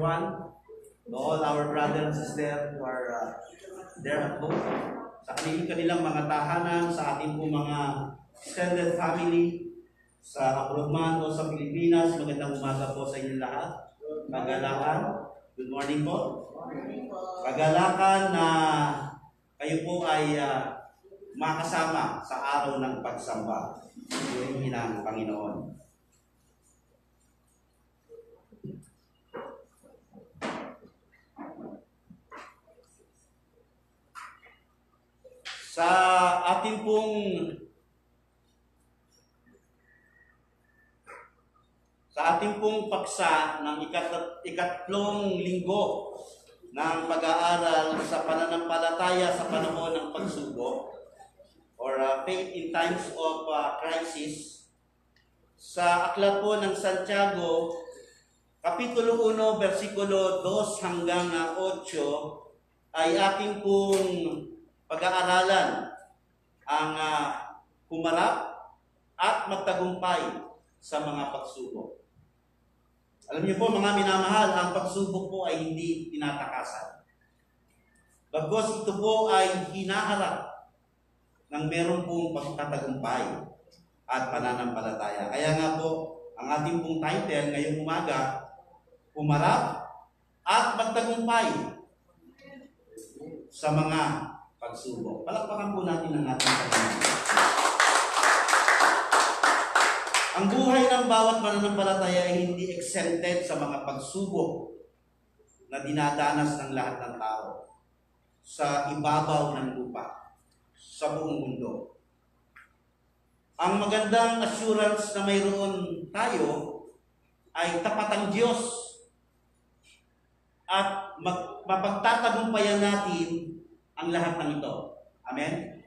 everyone, to all our brothers and sisters who are there at home, sa kanilang mga tahanan, sa ating po mga extended family, sa abroad man o sa Pilipinas. Magandang umaga po sa inyong lahat. Kagalakan, good morning po. Kagalakan na kayo po ay makasama sa araw ng pagsamba. Purihin ang Panginoon. Sa ating pong paksa ng ikatlong linggo ng pag-aaral sa pananampalataya sa panahon ng pagsubok, or faith in times of crisis, sa aklat po ng Santiago, Kapitulo 1, versikulo 2 hanggang 8, ay aking pong pag-aaralan ang humarap at magtagumpay sa mga pagsubok. Alam niyo po mga minamahal, ang pagsubok po ay hindi tinatakasan. Bagkus ito po ay hinaharap ng meron pong pagtatagumpay at pananampalataya. Kaya nga po, ang ating pong title ngayong umaga, humarap at magtagumpay sa mga pagsubok. Palakpakan po natin ang ating Panginoon. Ang buhay ng bawat mananampalataya ay hindi exempted sa mga pagsubok na dinadanas ng lahat ng tao sa ibabaw ng lupa, sa buong mundo. Ang magandang assurance na mayroon tayo ay tapat ang Diyos at mapagtatagumpayan natin ang lahat ng ito. Amen?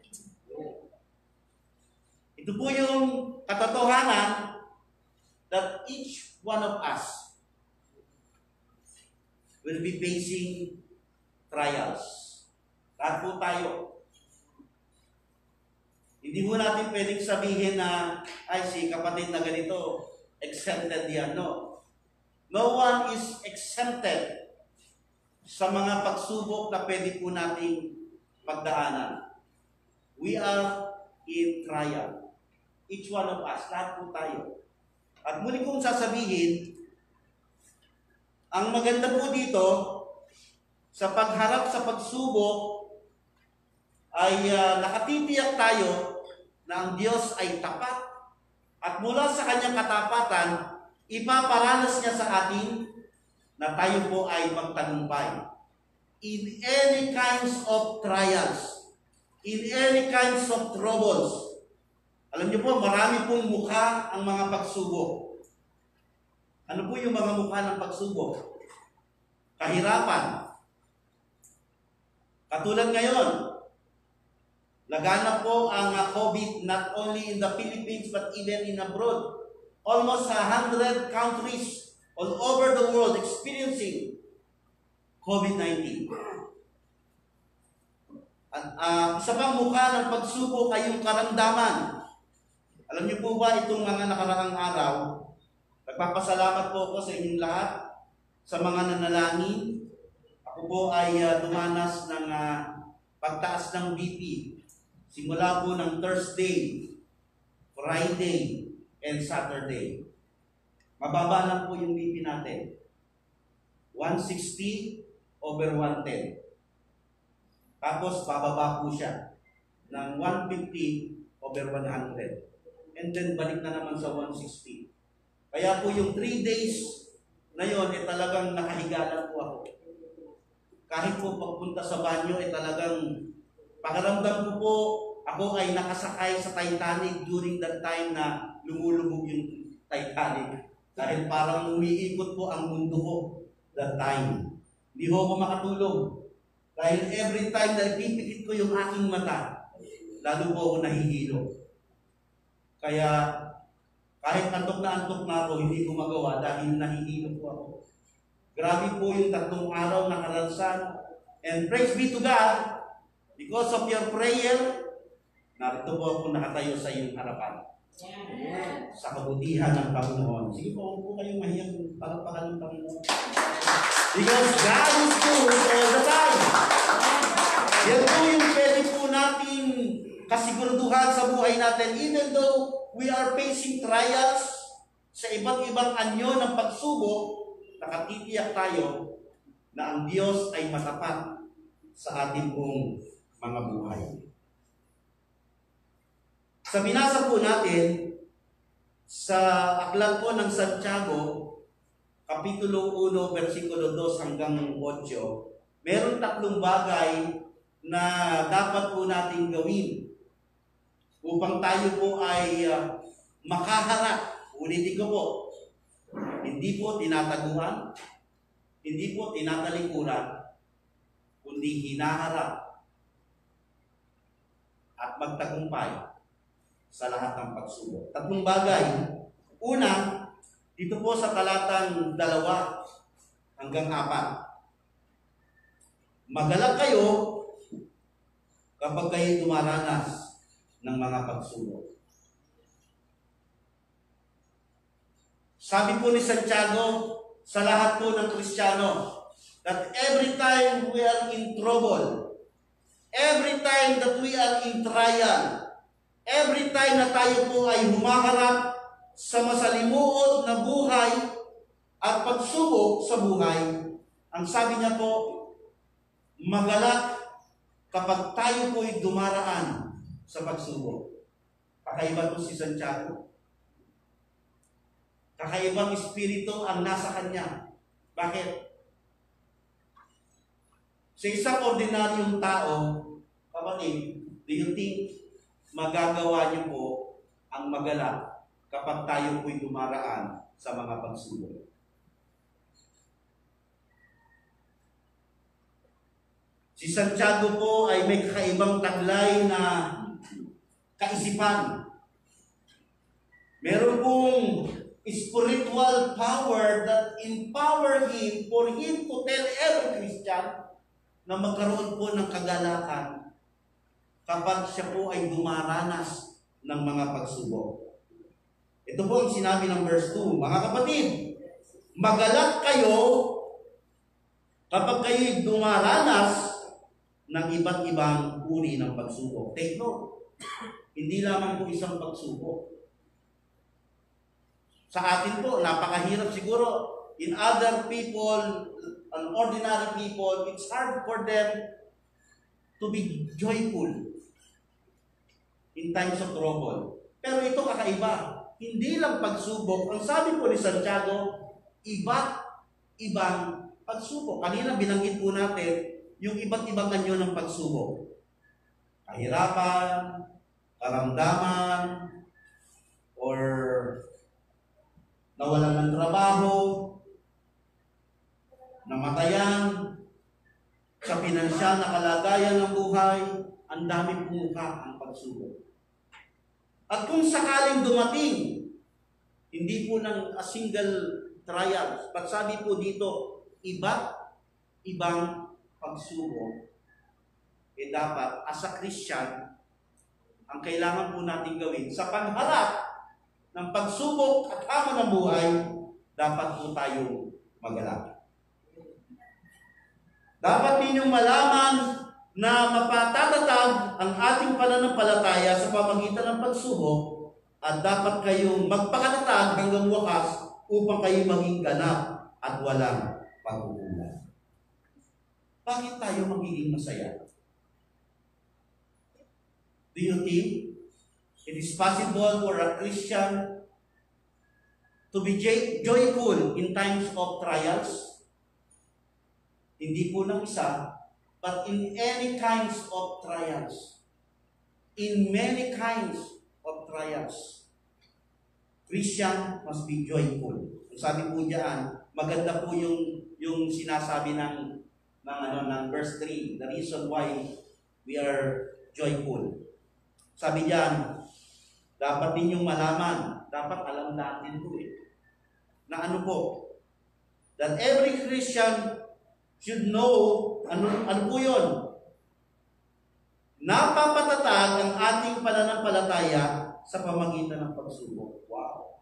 Ito po yung katotohanan that each one of us will be facing trials. Lahat po tayo. Hindi mo natin pwedeng sabihin na, ay si kapatid na ganito, exempted yan. No. No one is exempted sa mga pagsubok na pwede po nating pagdaanan. We are in trial. Each one of us, lahat po tayo. At muli kong sasabihin, ang maganda po dito, sa pagharap sa pagsubok, ay nakatitiyak tayo na ang Diyos ay tapat. At mula sa kanyang katapatan, ipaparanas niya sa atin na tayo po ay magtagumpay. In any kinds of trials, in any kinds of troubles. Alam niyo po, marami pong mukha ang mga pagsubok. Ano po yung mga mukha ng pagsubok? Kahirapan. Katulad ngayon, laganap po ang COVID not only in the Philippines but even in abroad. Almost 100 countries all over the world experiencing COVID-19. Isa pang mukha ng pagsubok ay yung karamdaman. Alam niyo po ba itong mga nakaraang araw, nagpapasalamat po ako sa inyong lahat, sa mga nanalangin. Ako po ay dumanas ng pagtaas ng BP. Simula po ng Thursday, Friday, and Saturday. Mababa lang po yung BP natin. 160/110. Tapos bababa po siya ng 150/100. And then balik na naman sa 160. Kaya po yung 3 days na yun, talagang nakahiga lang po ako. Kahit po pagpunta sa banyo, talagang pakiramdam ko po, ako ay nakasakay sa Titanic during that time na lumulubog yung Titanic. Dahil parang umiikot po ang mundo ko that time. Hindi ho ako makatulog. Dahil every time na ipipikit ko yung aking mata, lalo po ako nahihilo. Kaya kahit antok na ako, hindi ko magawa dahil nahihilo po ako. Grabe po yung 3 araw na karanasan. And praise be to God, because of your prayer, narito po ako nakatayo sa iyong harapan. Yeah. Sa kabutihan ng Panginoon. Sige po, kung po kayong mahiyang palakpakan ng Panginoon. Because God is good all the time. Yan po yung pwede po nating kasiguraduhan sa buhay natin. Even though we are facing trials sa iba't ibang anyo ng pagsubok, nakatitiyak tayo na ang Diyos ay matapat sa ating pong mga buhay. Sa binasa po natin, sa aklat po ng Santiago, Kapitulo 1, versikulo 2 hanggang 8, meron 3 bagay na dapat po nating gawin upang tayo po ay makaharap. Ulitin ko po, hindi po tinataguan, hindi po tinatalikuran, kundi hinaharap at magtagumpay sa lahat ng pagsubok. 3 bagay. Una, dito po sa talatang 2 hanggang 4. Magalak kayo kapag kayo dumaranas ng mga pagsubok. Sabi po ni Santiago sa lahat po ng Kristiyano that every time we are in trouble, every time that we are in trial, every time na tayo po ay humaharap sa masalimuot na buhay at pagsubok sa buhay, ang sabi niya po, magalak kapag tayo po ay dumaraan sa pagsubok. Kakaiba po si Santiago. Kakaibang espiritu ang nasa kanya. Bakit? Sa isang ordinaryong tao, kapatid, do you think magagawa niyo po ang magalak kapag tayo po'y dumaraan sa mga pagsubok? Si Santiago po ay may kakaibang taglay na kaisipan. Meron pong spiritual power that empower him for him to tell every Christian na magkaroon po ng kagalakan kapag siya po ay dumaranas ng mga pagsubok. Ito po ang sinabi ng verse 2. Mga kapatid, magalak kayo kapag kayo'y dumaranas ng iba't ibang uri ng pagsubok. Take note, hindi lamang po isang pagsubok. Sa atin po, napakahirap siguro. In other people, an ordinary people, it's hard for them to be joyful in times of trouble. Pero ito kakaiba. Hindi lang pagsubok. Ang sabi po ni Santiago, iba't ibang pagsubok. Kanina binanggit po natin yung iba't ibang anyo ng pagsubok. Kahirapan, karamdaman, or nawalan ng trabaho, namatayan, sa pinansyal na kalagayan ng buhay, ang dami pumuka ang pagsubok. At kung sakaling dumating, hindi po ng a single trial, but sabi po dito, iba't ibang pagsubok, dapat as a Christian, ang kailangan po natin gawin sa pagharap ng pagsubok at hamon ng buhay, dapat po tayong magalak. Dapat ninyong malaman na mapatatatag ang ating pananampalataya sa pamagitan ng pagsubok at dapat kayong magpakatatag hanggang wakas upang kayo maging ganap at walang pagkukulang. Bakit tayo magiging masaya? Do you think it is possible for a Christian to be joyful in times of trials? Hindi po ng isa, but in any kinds of trials. In many kinds of trials. Christian must be joyful. Sabi po diyan, maganda po yung sinasabi ng verse 3, the reason why we are joyful. Sabi diyan, dapat ninyong malaman, dapat alam natin po na ano po, that every Christian should know, ano po yun? Napapatatag ang ating pananampalataya sa pamagitan ng pagsubok. Wow!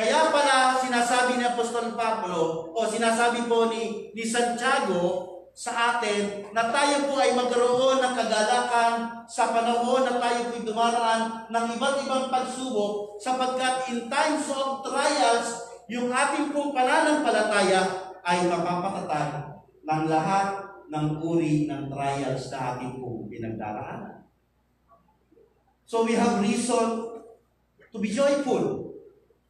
Kaya pala sinasabi ni Apostol Pablo o sinasabi po ni Santiago sa atin na tayo po ay magkaroon ng kagalakan sa panahon na tayo po'y dumaraan ng iba't ibang pagsubok sapagkat in times of trials, yung ating pong pananampalataya ay mapapatatag ng lahat ng uri ng trials na ating pong pinagdaraanan. So we have reason to be joyful.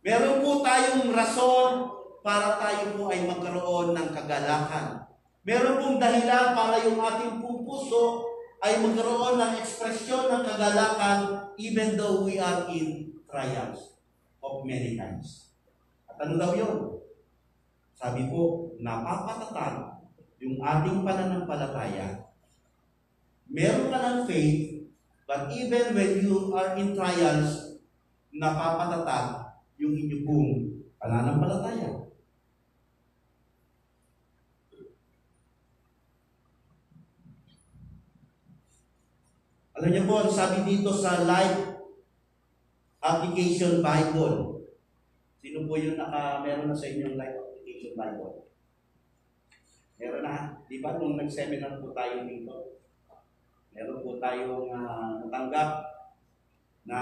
Meron po tayong rason para tayo po ay magkaroon ng kagalakan. Meron pong dahilan para yung ating pong puso ay magkaroon ng ekspresyon ng kagalakan even though we are in trials of many kinds. At ano daw yun? Sabi po, napapatatag yung ating pananampalataya. Meron ka ng faith, but even when you are in trials, napapatatag yung inyong pong pananampalataya. Alam niyo po, sabi dito sa Life Application Bible. Sino po yung meron na sa inyong Life Application Bible? Meron na. Di ba nung nag-seminar po tayo dito, meron po tayong natanggap na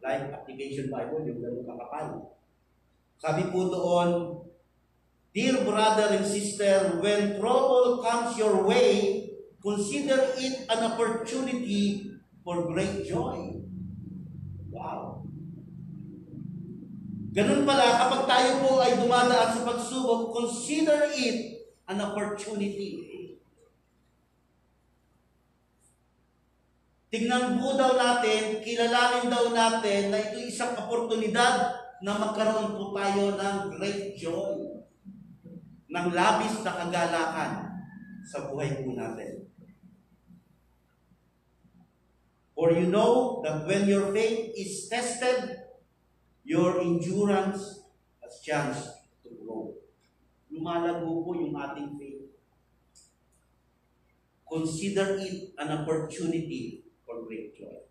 Life Application Bible, yung ganun kakapal. Sabi po doon, Dear brother and sister, when trouble comes your way, consider it an opportunity for great joy. Wow! Ganun pala, kapag tayo po ay dumadaan sa pagsubok, consider it an opportunity. Tingnan po daw natin, kilalanin daw natin na ito isang oportunidad na magkaroon po tayo ng great joy, ng labis na kagalakan sa buhay po natin. For you know that when your faith is tested, your endurance has chance to grow. Lumalago po yung ating faith. Consider it an opportunity for great joy.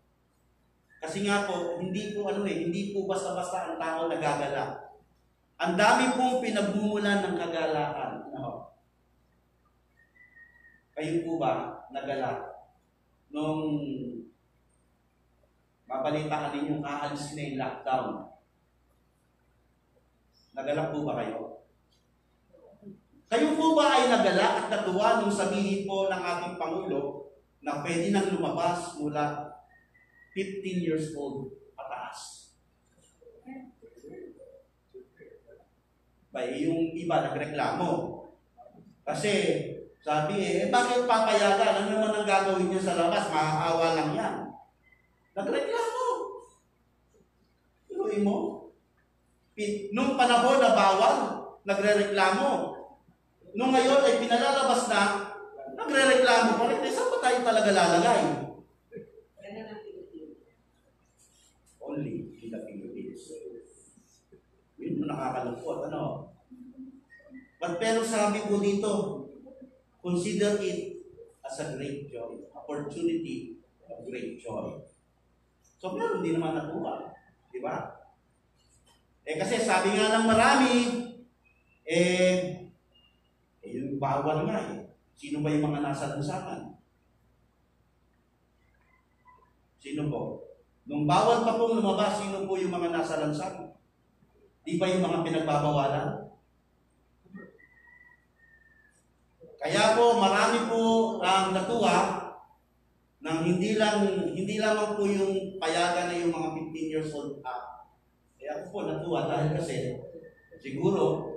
Kasi nga po, hindi po basta-basta ang tao nagagala. Ang dami pong pinagmumulan ng kagalakan. No? Kayo po ba nagala nung mabalitaan ninyong aalis na yung lockdown? Nagala po ba kayo? Kayo po ba ay nagala at natuwa nung sabihin po ng ating Pangulo na pwede nang lumabas mula 15 years old pataas? Yung iba nagreklamo. Kasi sabi bakit papayagan? Ano naman ang gagawin niya sa labas? Maaawa lang yan. Nagreklamo. Tuloy mo. Nung panahon na bawal, nagre-reklamo. Nung ngayon ay pinalalabas na, nagre-reklamo pa rin. Saan pa tayo talaga lalagay? Only in the Philippines. Yun yung nakakalungkot. Ano? But pero sabi ko dito, consider it as a great joy. Opportunity of great joy. So meron din naman natuwa. Di ba? Kasi sabi nga ng marami, yung bawal nga Sino ba yung mga nasa lansangan? Sino po? Nung bawal pa pong lumabas, sino po yung mga nasa lansangan? Di ba yung mga pinagbabawalan? Kaya po, marami po ang natuwa nang hindi lamang po yung payagan na yung mga 15 years old up. Kaya ako po natuwa dahil kasi siguro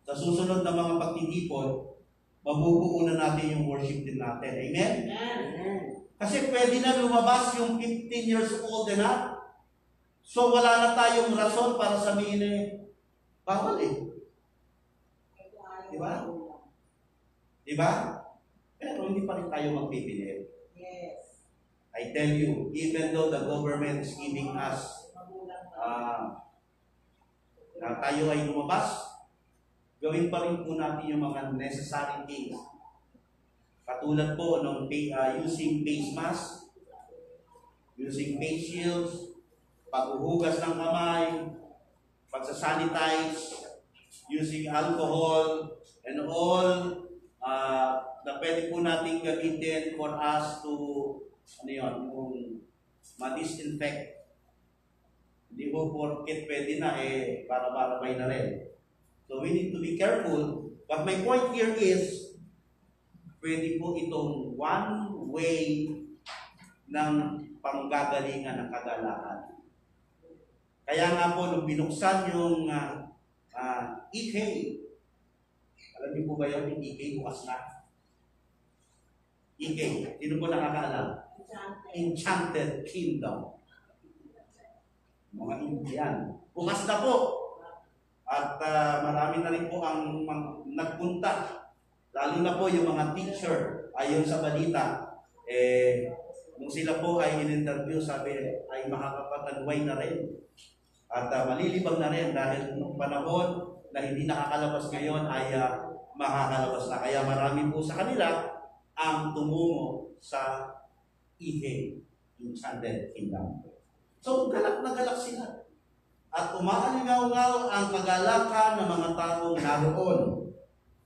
sa susunod na mga pagtitipon, mabubuo na natin yung worship din natin. Amen? Amen. Kasi pwede na lumabas yung 15 years old and up. So wala na tayong rason para sabihin bawal Diba? Diba? Pero hindi pa rin tayo magpipilit. Yes. I tell you, even though the government is giving us na tayo ay lumabas, gawin pa rin po natin yung mga necessary things. Katulad po ng using face mask, using face shields, paghuhugas ng kamay, pagsasanitize, using alcohol, and all na pwede po natin gamitin for us to, yung ma-disinfect. Hindi po porket pwede na, para marabay na rin. So we need to be careful. But my point here is, pwede po itong one way ng panggagalingan ng kagalakan. Kaya nga po, nung binuksan yung EK, alam niyo po ba yun, yung EK bukas na? EK, sino po nakakaalam? Enchanted Kingdom. Mga Indian. Bukas na po. At marami na rin po ang nagpunta. Lalo na po yung mga teacher, ayon sa balita. Nung sila po ay in-interview, sabi ay makakapag-adway na rin. At malilibang na rin dahil nung panahon na hindi nakakalabas ngayon ay makakalabas na. Kaya marami po sa kanila ang tumungo sa EK, Enchanted Kingdom. So, galak na galak sila. At umaalingaw-ngaw ang kagalakan ng mga taong naroon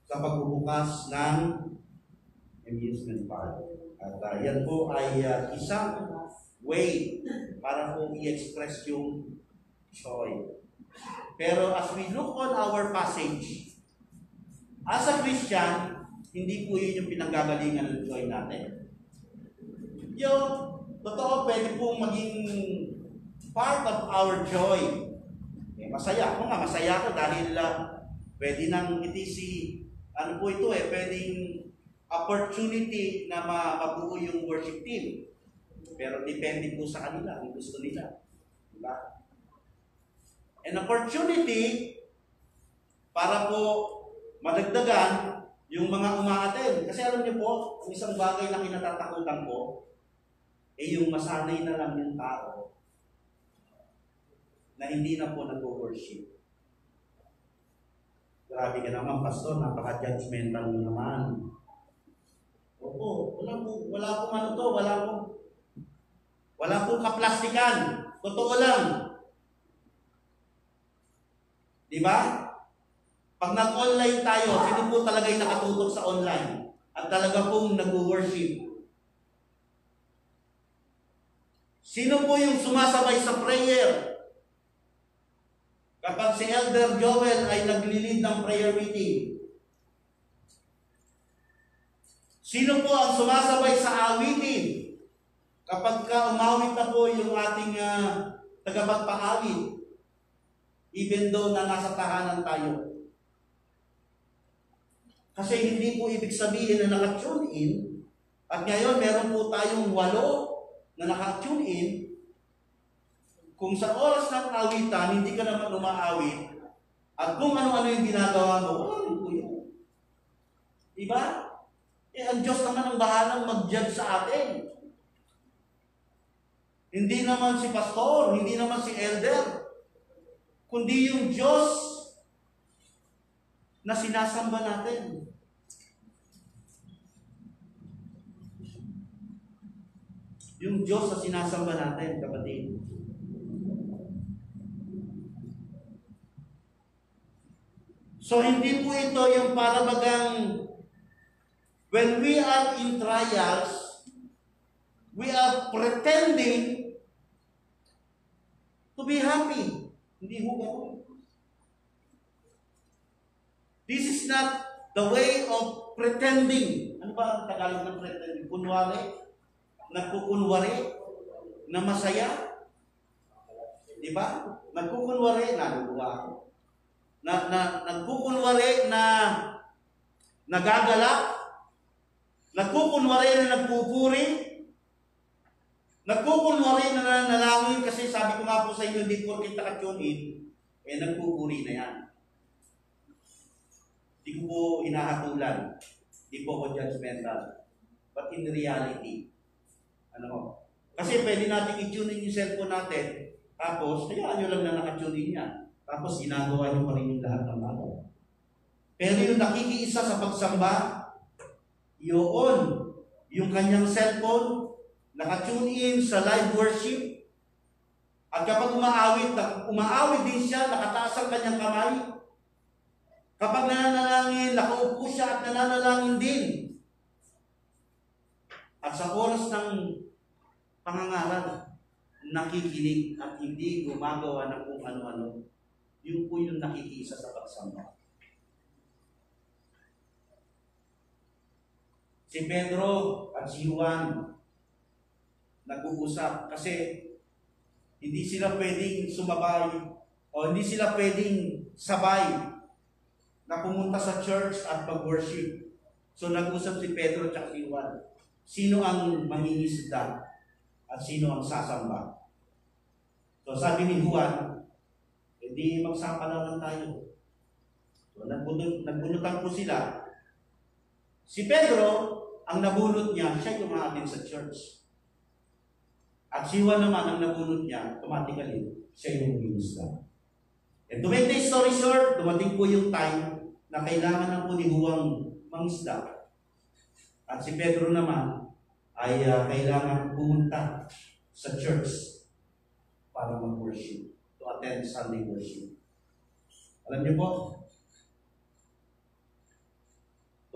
sa pagbubukas ng amusement park. At yan po ay isang way para po i-express yung joy. Pero as we look on our passage, as a Christian, hindi po yun yung pinanggagalingan ng joy natin. Yung totoo, pwede pong maging part of our joy. Masaya. Ako nga, masaya ako dahil pwede nang pwedeng opportunity na mabuo yung worship team. Pero depende po sa kanila, kung gusto nila. Diba? An opportunity para po madagdagan yung mga umaattend. Kasi alam niyo po, ang isang bagay na kinatatakutan ko, yung masanay na lang yung tao na hindi na po nag-worship. Grabe ka naman, pastor, napaka-judgmental mo naman. Opo, wala pong kaplastikan. Totoo lang. Di ba? Pag nag-online tayo, sino po talaga yung nakatutok sa online? At talaga pong nag-worship? Sino po yung sumasabay sa prayer? Kapag si Elder Joel ay nagli-lead ng prayer meeting. Sino po ang sumasabay sa awitin? Kapag umawit na po yung ating tagapagpaawit, even though na nasa tahanan tayo. Kasi hindi po ibig sabihin na naka-tune in, at ngayon meron po tayong 8 na naka-tune in. Kung sa oras ng awitan, hindi ka naman umaawit, at kung ano-ano yung ginagawa mo, wala rin po yun. Diba? Ang Diyos naman ang bahalang mag-judge sa atin. Hindi naman si pastor, hindi naman si elder, kundi yung Diyos na sinasamba natin. Yung Diyos na sinasamba natin, kapatid. So, hindi po ito yung parabagang when we are in trials, we are pretending to be happy. Hindi ho gano'n. This is not the way of pretending. Ano ba ang Tagalog ng pretending? Kunwari? Nagkukunwari na masaya? Di ba? Nagkukunwari, naluluwa ako. Nagkukunwari na nagagalak, nagkukunwari na nagpupuri, nagkukunwari na nanalangin, kasi sabi ko nga po sa inyo, hindi po kita ka-tune in, nagpupuri na yan. Hindi ko po hinahatulan, hindi po ako judgmental. But in reality, kasi pwede natin i-tune in yung cellphone natin, tapos, hayaan nyo lang na naka-tune in yan. Tapos ginagawa niyo pa rin yung lahat ng bagay. Pero yung nakikiisa sa pagsamba, yun, yung kanyang cellphone, naka-tune in sa live worship, At kapag umaawit din siya, nakataas ang kanyang kamay. Kapag nananalangin, nakaupo siya at nananalangin din. At sa oras ng pangangaral, nakikinig at hindi gumagawa ng kung ano-ano. Yun po yung nakikisa sa pagsamba. Si Pedro at si Juan nag-uusap kasi hindi sila pwedeng sumabay o hindi sila pwedeng sabay na pumunta sa church at mag-worship. So nag-usap si Pedro at si Juan. Sino ang mangingisda at sino ang sasamba? So sabi ni Juan, hindi magsapalangan tayo. So nagbunutan po sila. Si Pedro, ang nabunot niya, siya yung maatin sa church. At si Juan naman, ang nabunot niya, automatically, siya yung minusda. And to make the story short, dumating po yung time na kailangan na po ni Juan mangisda. At si Pedro naman ay kailangan pumunta sa church para mag-worship, to attend Sunday worship. Alam niyo po,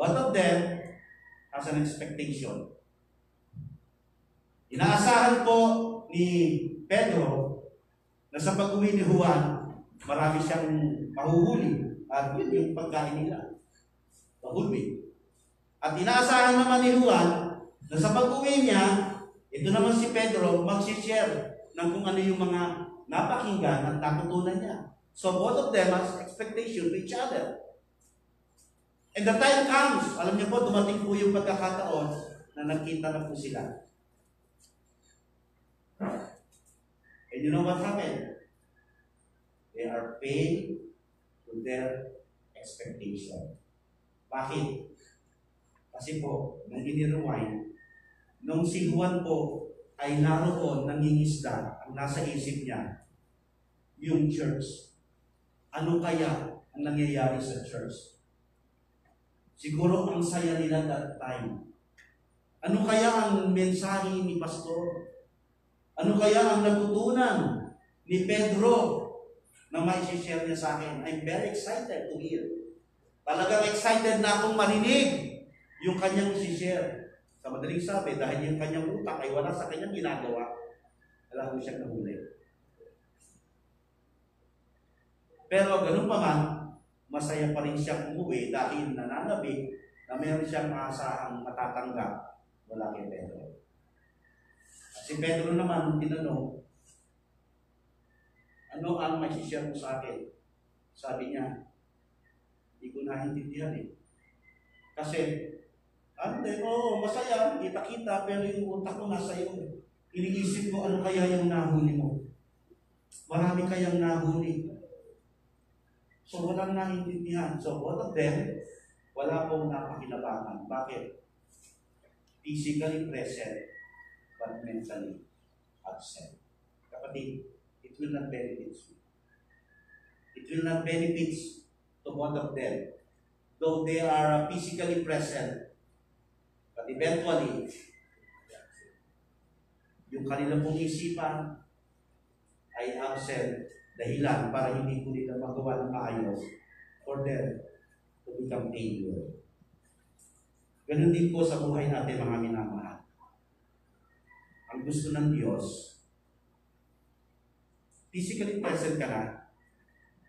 one of them has an expectation. Inaasahan po ni Pedro na sa pag-uwi ni Juan, marami siyang mahuhuli at yun yung pagkain nila. Mahulbi. At inaasahan naman ni Juan na sa pag-uwi niya, ito naman si Pedro mag-share ng kung ano yung mga napakinggan at natutunan niya. So both of them has expectation to each other. And the time comes, alam niyo po, dumating po yung pagkakataon na nagkita na po sila. And you know what happened? They are paid to their expectation. Bakit? Kasi po, nung inirewind, nung si Juan po ay naroon, nangingisda, ang nasa isip niya, yung church. Ano kaya ang nangyayari sa church? Siguro ang saya nila that time. Ano kaya ang mensahe ni Pastor? Ano kaya ang natutunan ni Pedro na mai-share niya sa akin? I'm very excited to hear. Talagang excited na akong marinig yung kanyang i-share. Sa madaling sabi, dahil yung kanyang utak ay wala sa kanyang ginagawa, wala ko siyang nahuli. Pero ganun pa man, masaya pa rin siyang umuwi dahil nananabik na meron siyang maasahang matatanggap wala kay Pedro. At si Pedro naman tinanong, ano ang mai-share mo sa akin? Sabi niya, hindi ko naintindihan eh. Kasi, masaya, kita-kita, pero yung utak ko nasa iyo. Iniisip ko, ano kaya yung nahuli mo? Marami kayang nahuli. So, walang naintindihan. So, both of them, wala pong napakinabangan. Bakit? Physically present, but mentally absent. Kapatid, it will not benefit you. It will not benefit to both of them. Though they are physically present, but eventually, yung kanilang pong isipan ay absent dahilan para hindi po nila magawa ng maayos for them to become failure. Ganun din po sa buhay natin, mga minamahal. Ang gusto ng Diyos, physically present ka na,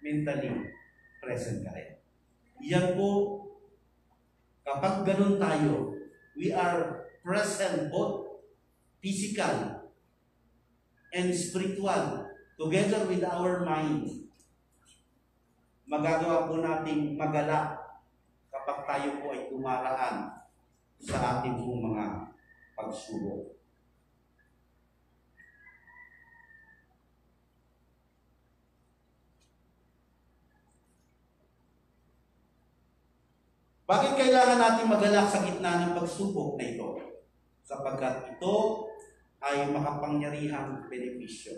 mentally present ka rin. Yan po, kapag ganun tayo, we are present both physical and spiritual together with our mind. Magagawa po nating magalak kapag tayo po ay tumaraan sa ating pong mga pagsubok. Bakit kailangan natin magalak sa gitna ng pagsubok na ito? Sapagkat ito ay makapangyarihang benepisyo.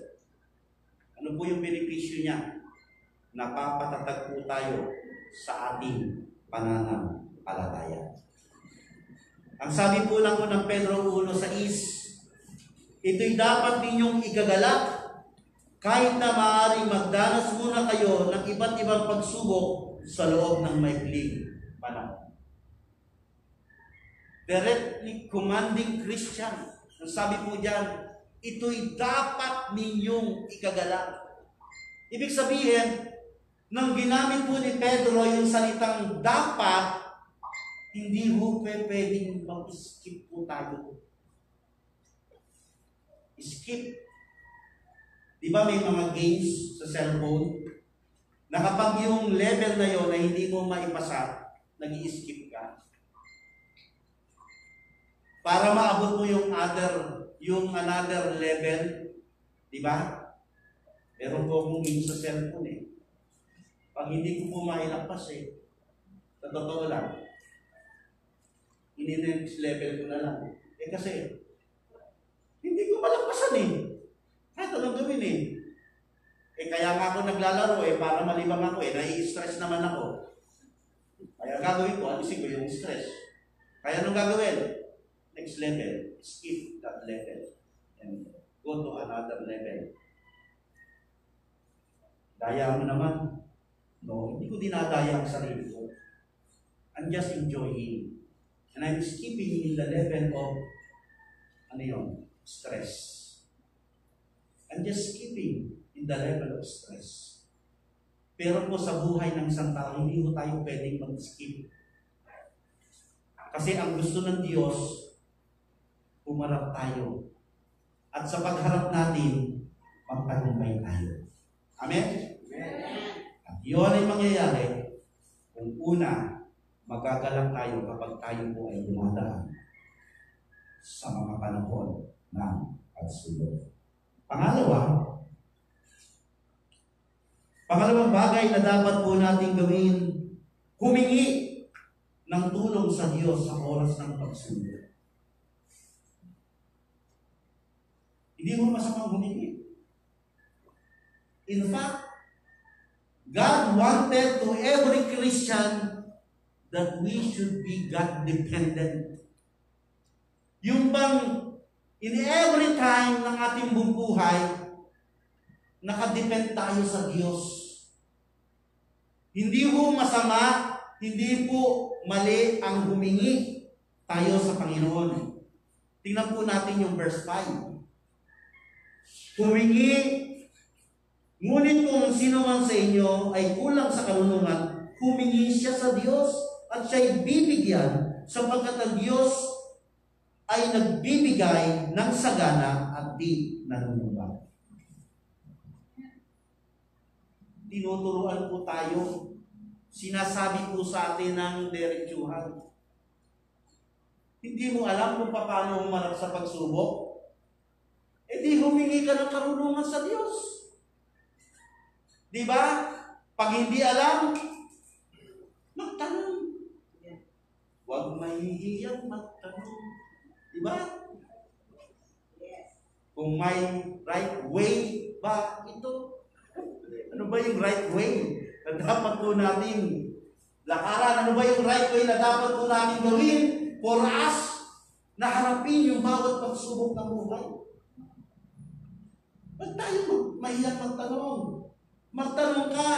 Ano po yung benepisyo niya? Napapatatag po tayo sa ating pananampalataya. Ang sabi po lang ng Pedro 1:6, ito'y dapat ninyong igagalak Kahit na maaaring magdanas muna kayo ng iba't ibang pagsubok sa loob ng maikling panahon. Directly commanding Christian. Ang sabi po diyan, ito'y dapat ninyong ikagalang. Ibig sabihin, nang ginamit po ni Pedro yung salitang dapat, hindi po pwedeng mag-skip po tayo. Skip. Di ba may mga games sa cellphone na kapag yung level na yon na hindi mo maipasa, nag-i-skip ka. Para maabot mo yung another level, di ba? Meron po akong game sa cellphone eh. Pag hindi ko po mailagpas eh, sa totoo lang, ini-next level ko na lang. Eh kasi, hindi ko malagpasan eh. Kahit anong gawin eh. Eh kaya nga ako naglalaro eh, para malibang ako eh, nai-stress naman ako. Kaya gagawin ko, alisin ko yung stress. Kaya anong gagawin? Next level, skip that level, and go to another level. Daya mo naman. No, hindi ko dinadaya ang sarili ko. I'm just enjoying. And I'm skipping in the level of, stress. I'm just skipping in the level of stress. Pero po sa buhay ng isang tao, hindi ko tayo pwedeng mag-skip. Kasi ang gusto ng Diyos, humarap tayo. At sa pagharap natin, magtagumpay tayo. Amen? At yun ay mangyayari kung una, magagalak tayo kapag tayo po ay dumadaan sa mga panahon ng pagsulong. Pangalawang bagay na dapat po natin gawin, humingi ng tulong sa Diyos sa oras ng pagsulong. Hindi mo masamang humingi. In fact, God wanted to every Christian that we should be God-dependent. Yung bang in every time ng ating buhay, nakadepend tayo sa Diyos. Hindi po masama, hindi po mali ang humingi tayo sa Panginoon. Tingnan po natin yung verse 5. Humingi, ngunit kung sino man sa inyo ay kulang sa karunungan, humingi siya sa Diyos at siya'y bibigyan sapagkat ang Diyos ay nagbibigay ng sagana at di nanunumbat. Tinuturuan po tayo, sinasabi po sa atin ng diretsuhan. Hindi mo alam kung paano humarap sa pagsubok? Eh di humingi ka ng karunungan sa Diyos. Di ba? Pag hindi alam, magtanong. Huwag mahihiyang magtanong. Di ba? Kung may right way ba ito? Ano ba yung right way na dapat po natin lakaran? Ano ba yung right way na dapat po natin gawin for us na harapin yung bawat pagsubok ng buhay? Ba't tayo mahiyang magtanong? Magtanong ka.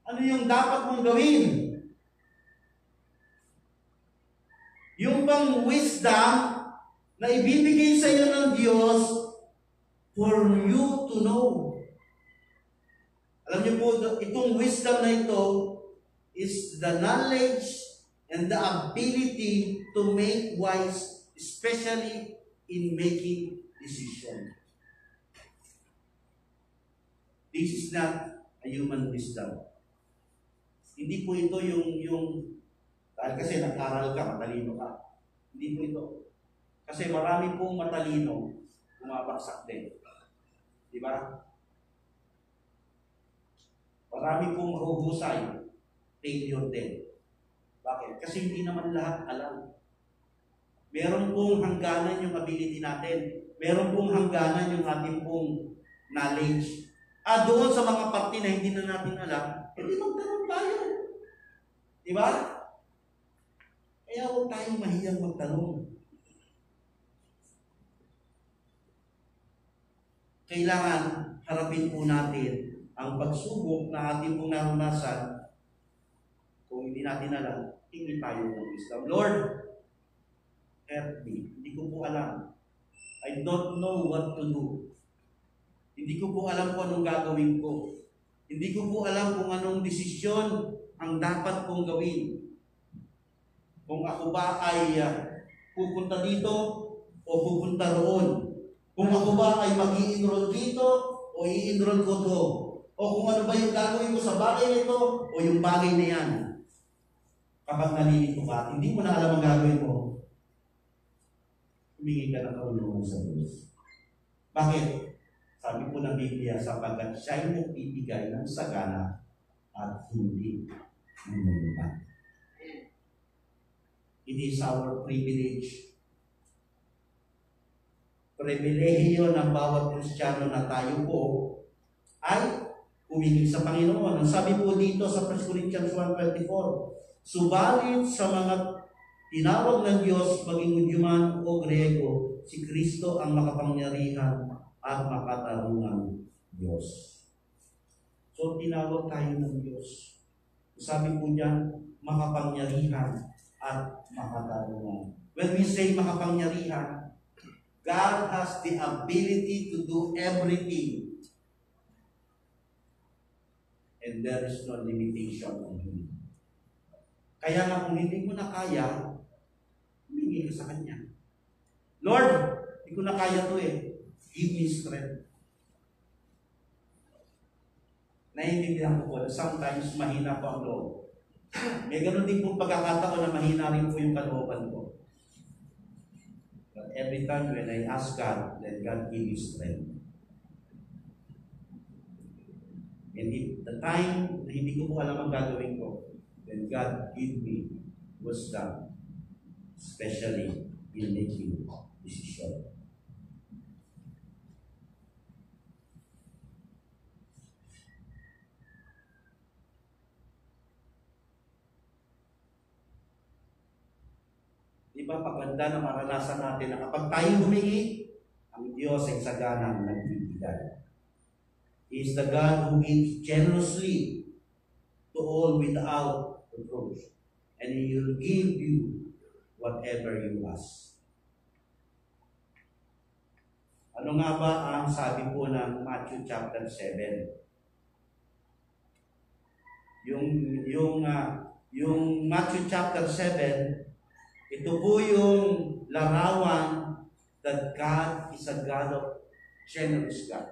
Ano yung dapat mong gawin? Yung bang wisdom na ibibigay sa iyo ng Diyos for you to know. Alam niyo po, itong wisdom na ito is the knowledge and the ability to make wise, especially in making decisions. This is not a human wisdom. Hindi po ito yung dahil kasi nag-aral ka, matalino ka. Hindi po ito. Kasi marami pong matalino, bumabagsak din. Di ba? Marami pong mahuhusay, failure din. Bakit? Kasi hindi naman lahat alam. Meron pong hangganan yung ability natin. Meron pong hangganan yung ating pong knowledge. Doon sa mga parte na hindi na natin alam, hindi magtanong tayo. Di ba? Kaya huwag tayong mahiyang magtanong. Kailangan harapin po natin ang pagsubok na ating pong naranasan. Kung hindi natin alam, hingi tayo ng wisdom. Lord, help me. Hindi ko po alam. I don't know what to do. Hindi ko po alam kung anong gagawin ko. Hindi ko po alam kung anong desisyon ang dapat kong gawin. Kung ako ba ay pupunta dito o pupunta roon. Kung ako ba ay mag-i-enroll dito o i-enroll ko to. O kung ano ba yung gagawin ko sa bagay nito o yung bagay na yan. Kapag nalilito ka, hindi mo na alam ang gagawin mo, humingi ka ng kaulungan sa Diyos. Bakit? Sabi po ng Biblia, sapagkat siya'y nagbibigay ng sagana at hindi nangungutang. It is our privilege. Pribilehiyo ng bawat Kristiyano na tayo po ay humingi sa Panginoon. Ang sabi po dito sa 1 Corinthians 1:24, subalit sa mga tinawag ng Diyos, maging Hudyo man o Grego, si Kristo ang makapangyarihan at makatarungang Diyos. So, tinawag tayo ng Diyos. Sabi po niyan, makapangyarihan at makatarungan. When we say makapangyarihan, God has the ability to do everything. And there is no limitation on Him. Kaya nga kung hindi mo na kaya, humingi ka sa Kanya. Lord, hindi ko na kaya to eh. Give me strength. Naiintindihan ko po na sometimes mahina po ang loob. May ganun din pong pagkakataon na mahina rin po yung kalooban ko. But every time when I ask God, let God give me strength. And if the time na hindi ko po alam ang gagawin ko, then God give me wisdom, especially in making decision. Diba, paganda na maranasan natin na kapag tayo humingi, ang Diyos ay saganang nagbibigay. He is the God who gives generously to all without reproach. And He will give you whatever you ask. Ano nga ba ang sabi po ng Matthew chapter 7? Yung Matthew chapter 7, ito po yung larawan that God is a God of generous God.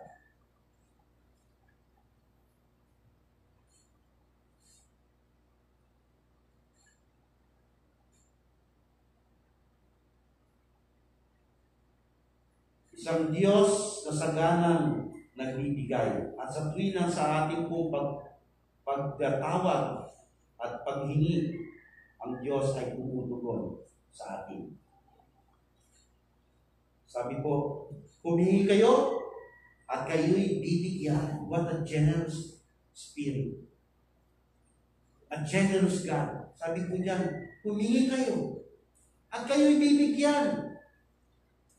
Isang Diyos na saganang nagbibigay. At sa tuwina sa ating pong pagtatawag at paghingi, ang Diyos ay tumutugon sa atin. Sabi po, humingi kayo at kayo'y bibigyan. What a generous spirit. A generous God. Sabi po diyan, humingi kayo at kayo'y bibigyan.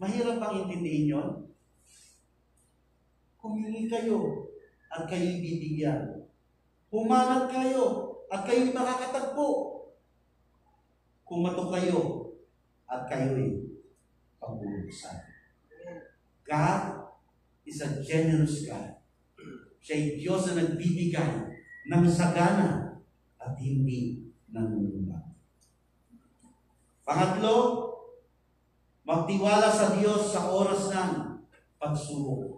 Mahirap pang intindihin yun. Humingi kayo at kayo'y bibigyan. Humanap kayo at kayo'y makakatagpo. Kumatok kayo at kayo'y pagbubusan. God is a generous God. Siya'y Diyos na nagbibigay ng sagana at hindi nangungutang. Pangatlo, magtiwala sa Diyos sa oras ng pagsubok.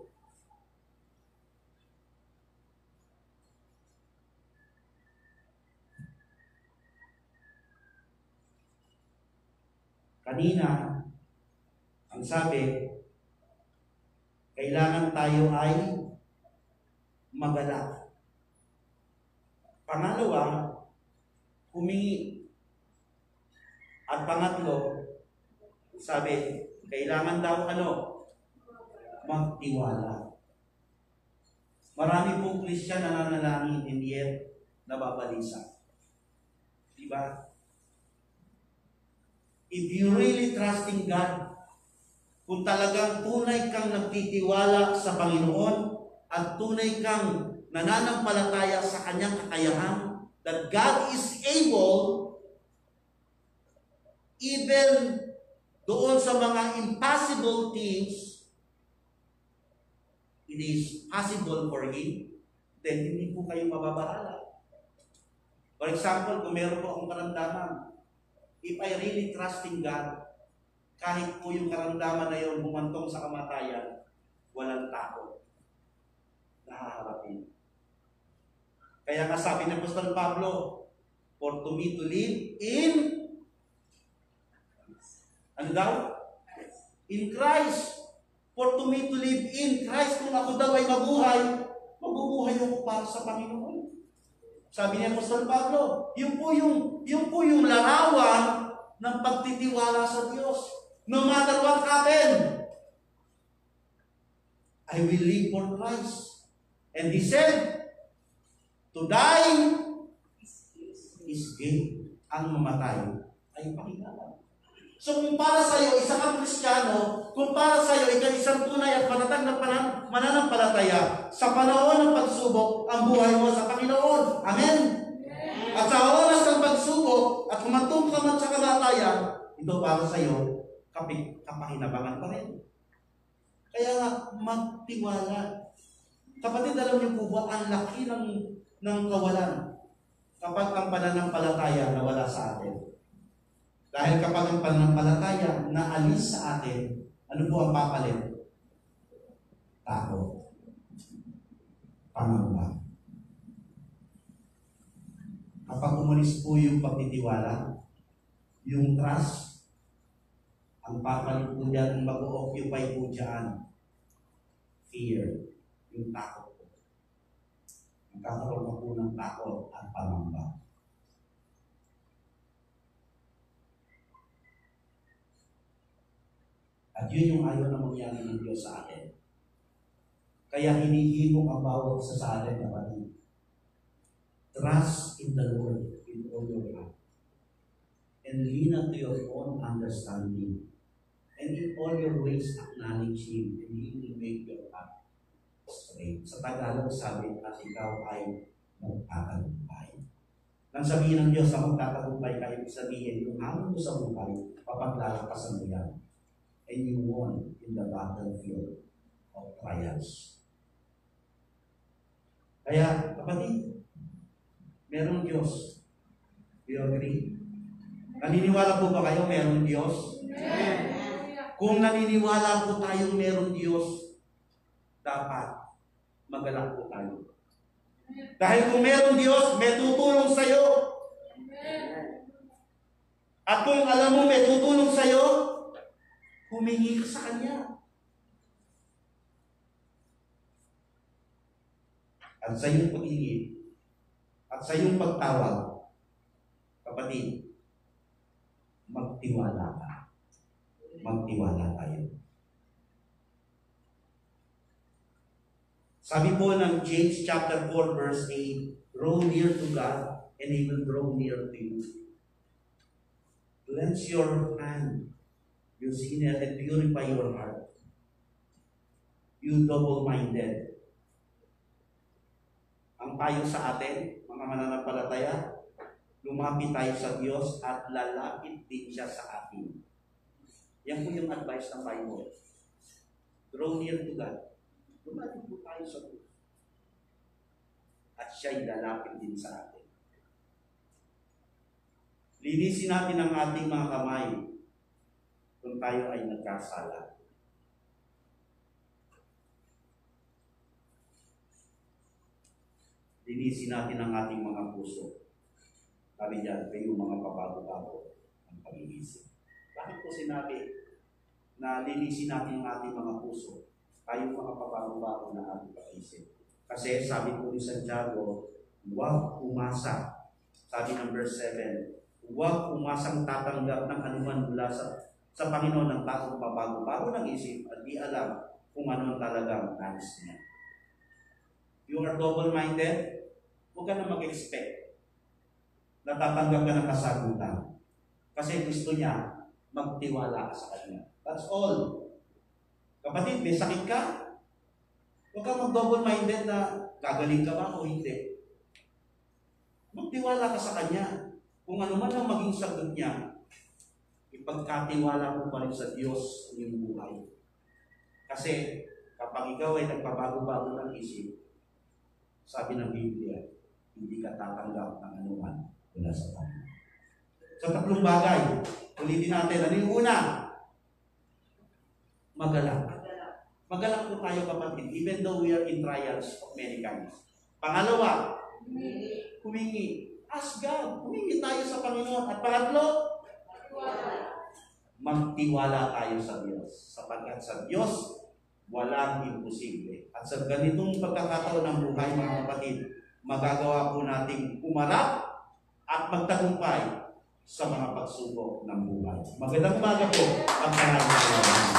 Kanina, ang sabi, kailangan tayo ay magalak. Pangalawa, humingi. At pangatlo, sabi, kailangan daw magtiwala. Marami pong Christian na nananalangin and yet nababalisa. Diba? If you really trust in God, kung talagang tunay kang nagtitiwala sa Panginoon at tunay kang nananampalataya sa kanyang kakayahan, that God is able, even doon sa mga impossible things, it is possible for Him, then hindi po kayo mababahala. For example, kung meron po akong karamdaman, if I really trust in God, kahit po yung karamdaman na yun humantong sa kamatayan, walang takot na haharapin. Kaya nga sabi ni Apostol Pablo, for to me to live in, ano daw? In Christ. For to me to live in Christ. Kung ako daw ay mabubuhay ako para sa Panginoon. Sabi ni Apostol Pablo, yun po yung larawan ng pagtitiwala sa Diyos. No matter what happened, I will live for Christ. And he said, to die is gain. Ang mamatay ay pakilala. So kung para sa iyo, isa kang Kristiyano, kung para sa iyo, ikaw isang tunay at panatag na mananampalataya, sa panahon ng pagsubok, ang buhay mo sa Panginoon. Amen? At sa oras ng pagsubok, at humantong ka man sa kamatayan, ito para sa iyo, kapahinabangan pa rin. Kaya nga, magtiwala. Kapatid, alam niyo po ba, ang laki ng kawalan kapag ang pananampalataya nawala sa atin. Dahil kapag ang pananampalataya naalis sa atin, ano po ang papalit? Takot. Pangamba. Kapag umalis po yung pagtitiwala, yung trust, ang papalit po dyan, ang mag-occupy po dyan, fear, yung takot po. Magkakaroon na po ng takot at pangamba. At yun yung ayaw na mangyari ng Diyos sa atin. Kaya hinihimok ang bawat isa sa atin, kapatid. Trust in the Lord with all your heart. And lean not to your own understanding. And in all your ways acknowledge Him, and He will make your path straight. Sa Tagalog sabi, at ikaw ay magtatagumpay. Nang sabihin ng Diyos na magtatagumpay kayo, sabihin yung hamon mo sa buhay, papaglalakasan mo yan. And you won in the battlefield of trials. Kaya, kapatid, merong Diyos. Do you agree? Naniniwala po ba kayo merong Diyos? Amen. Kung naniniwala po tayong merong Diyos, dapat magalak po tayo. Dahil kung merong Diyos, may tutulong sa'yo. At kung alam mo may tutulong sa'yo, humingi ka sa Kanya. At sa iyong pag-hingi, at sa iyong pagtawag, kapatid, magtiwala ka. Magtiwala tayo. Sabi po ng James chapter 4 verse 8, draw near to God and He will draw near to you. Cleanse your hand, you sinner, and purify your heart. You double-minded. Ang payo sa atin, mga mananampalataya, lumapit tayo sa Diyos at lalapit din siya sa atin. Yan po yung advice ng Bible. Draw near to God. Lumapit po tayo sa Diyos. At siya'y lalapit din sa atin. Linisin natin ang ating mga kamay kung tayo ay nagkasala. Linisin natin ang ating mga puso. Sabi diyan, kayo mga pabago-bago ang pag-iisip. Bakit po sinabi na linisin natin ang ating mga puso? Tayo mga pabago-bago na ating pag-iisip. Kasi sabi po ni Santiago, huwag umasa. Sabi ng verse 7, huwag umasang tatanggap ng anuman mula sa Panginoon ng taong pabago-bago ng isip at di alam kung ano talagang nais niya. You are double-minded, huwag ka na mag-expect na tatanggap ka ng kasagutan. Kasi gusto niya magtiwala ka sa Kanya. That's all. Kapatid, may sakit ka? Huwag kang mag-double-minded na gagaling ka ba o hindi. Magtiwala ka sa Kanya. Kung ano man ang maging sagot niya, ipagkatiwala mo pa rin sa Diyos ang iyong buhay. Kasi kapag ikaw ay nagpabago-bago ng isip, sabi ng Biblia, hindi ka tatanggap ng anuman mula sa Kanya. Sa tatlong bagay, ulitin natin. Ano yung una? Magalak. Magalak po tayo kapatid, even though we are in trials of many kinds. Pangalawa, humingi. Ask God. Humingi tayo sa Panginoon. At pangatlo, magtiwala tayo sa Diyos. Sapagkat sa Diyos, walang imposible. At sa ganitong pagkakataon ng buhay, mga kapatid, magagawa po nating umarap at magtagumpay sa mga pagsubok ng buhay. Magandang umaga po. Pagkakaroon.